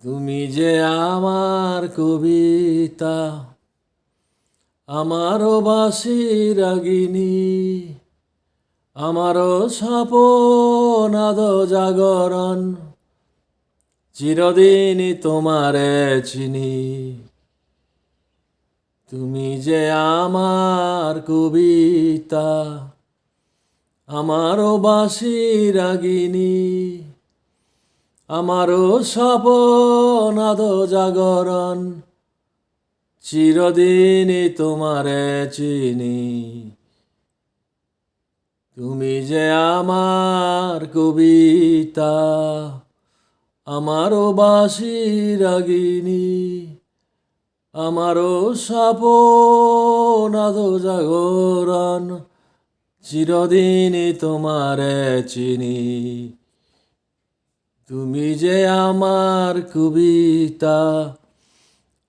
তুমি যে আমার কবিতা, আমারও বাঁশি রাগিনী, আমারও স্বপন আদো জাগরণ, চিরদিনই তোমারে চিনি। তুমি যে আমার কবিতা, আমারও বাঁশি রাগিনী, আমারও স্বপন আদো জাগরণ, চিরদিনই তোমারে চিনি। তুমি যে আমার কবিতা, আমারও বাঁশি রাগিনী, আমারও স্বপন আদো জাগরণ, চিরদিনই তোমারে চিনি। তুমি যে আমার কবিতা,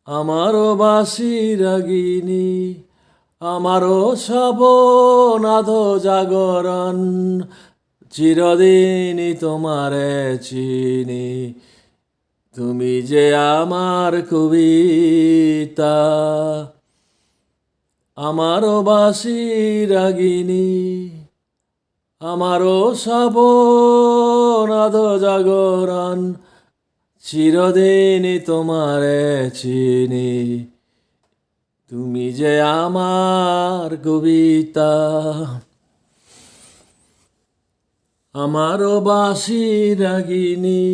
আমারও বাঁশি রাগিনী, আমারও স্বপন আদো জাগরণ, চিরদিনই তোমারে চিনি। তুমি যে আমার কবিতা, আমারও বাঁশি রাগিনী, আমারও স্বপন আদো জাগরণ, চিরদিনই তোমারে চিনি। তুমি যে আমার কবিতা, আমারও বাঁশি রাগিনী,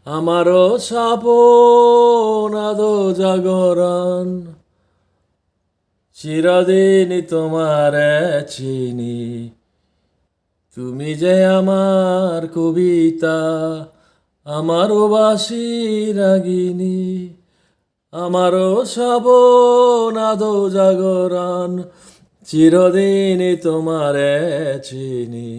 আমারও স্বপন আদো জাগরণ, চিরদিনই তোমারে চিনি। তুমি যে আমার কবিতা, আমারও বাঁশি রাগিনী, আমারও স্বপন আদো জাগরণ, চিরদিনই তোমারে চিনি।